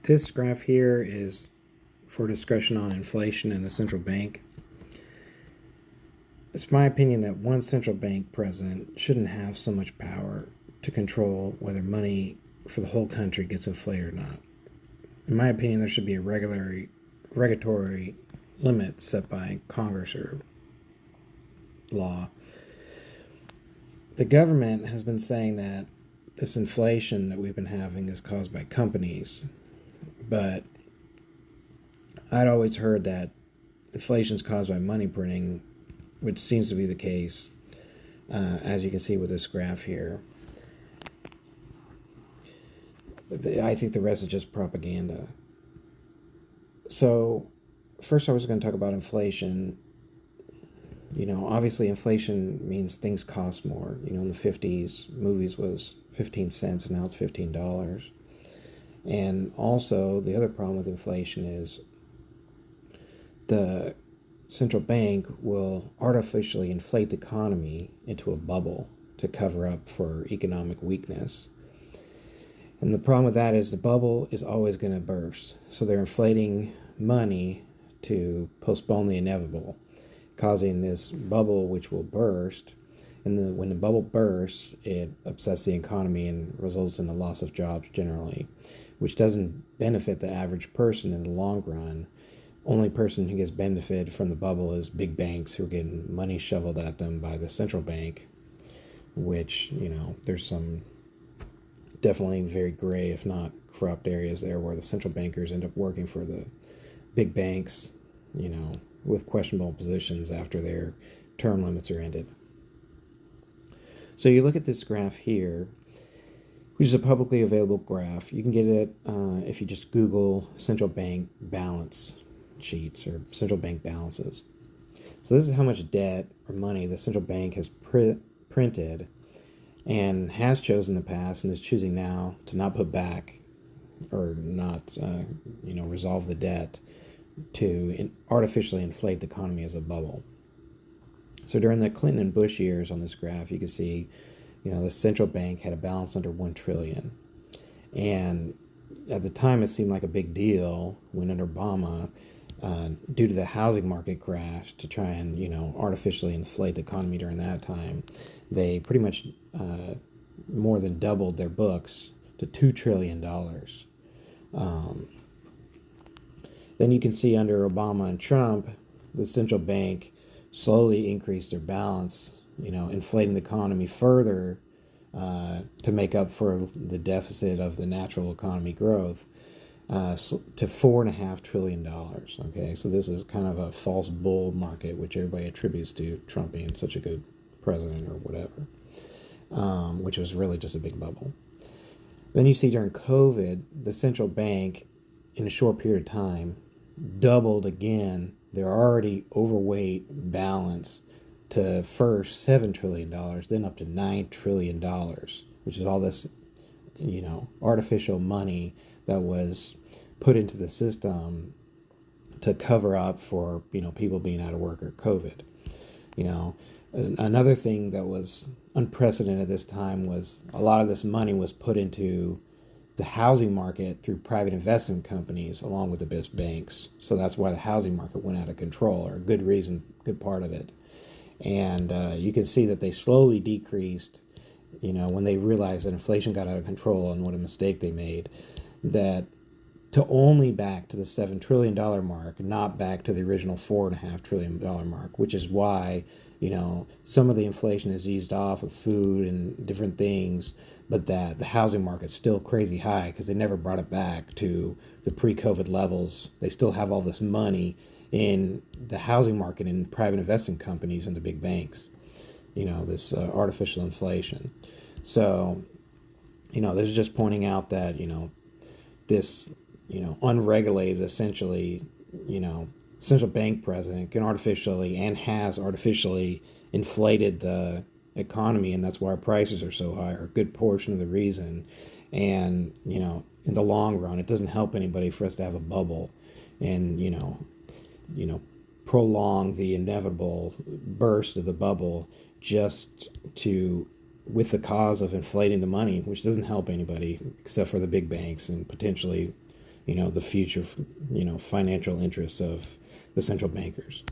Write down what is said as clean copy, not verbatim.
This graph here is for discussion on inflation and the central bank. It's my opinion that one central bank president shouldn't have so much power to control whether money for the whole country gets inflated or not. In my opinion, there should be a regulatory limit set by Congress or law. The government has been saying that this inflation that we've been having is caused by companies, but I'd always heard that inflation is caused by money printing, which seems to be the case, as you can see with this graph here. I think the rest is just propaganda. So first I was going to talk about inflation. Obviously inflation means things cost more. In the 50s, movies was 15 cents and now it's $15. And also the other problem with inflation is the central bank will artificially inflate the economy into a bubble to cover up for economic weakness. And the problem with that is the bubble is always going to burst. So they're inflating money to postpone the inevitable, causing this bubble which will burst. And when the bubble bursts, it upsets the economy and results in the loss of jobs generally, which doesn't benefit the average person in the long run. Only person who gets benefit from the bubble is big banks who are getting money shoveled at them by the central bank, which, there's some definitely very gray, if not corrupt areas there where the central bankers end up working for the big banks, with questionable positions after their term limits are ended. So you look at this graph here, which is a publicly available graph. You can get it if you just Google central bank balance sheets or central bank balances. So this is how much debt or money the central bank has printed and has chosen in the past and is choosing now to not put back or not resolve the debt to artificially inflate the economy as a bubble. So during the Clinton and Bush years on this graph, you can see, the central bank had a balance under $1 trillion. And at the time, it seemed like a big deal when under Obama, due to the housing market crash, to try and, artificially inflate the economy during that time, they pretty much more than doubled their books to $2 trillion. Then you can see under Obama and Trump, the central bank slowly increased their balance, inflating the economy further to make up for the deficit of the natural economy growth to $4.5 trillion. Okay, so this is kind of a false bull market, which everybody attributes to Trump being such a good president or whatever, which was really just a big bubble. Then you see during COVID, the central bank, in a short period of time, doubled again their already overweight balance to first $7 trillion, then up to $9 trillion, which is all this, artificial money that was put into the system to cover up for, people being out of work or COVID. Another thing that was unprecedented at this time was a lot of this money was put into the housing market through private investment companies along with the big banks. So that's why the housing market went out of control, or a good reason, good part of it. And you can see that they slowly decreased, when they realized that inflation got out of control and what a mistake they made, that to only back to the $7 trillion mark, not back to the original $4.5 trillion mark, which is why, some of the inflation has eased off of food and different things, but that the housing market's still crazy high because they never brought it back to the pre-COVID levels. They still have all this money in the housing market and private investment companies and the big banks, this artificial inflation. So, this is just pointing out that, this, unregulated, essentially, central bank president can artificially and has artificially inflated the economy, and that's why our prices are so high, or a good portion of the reason. And, in the long run, it doesn't help anybody for us to have a bubble and, prolong the inevitable burst of the bubble just to with the cause of inflating the money, which doesn't help anybody except for the big banks and potentially the future, financial interests of the central bankers.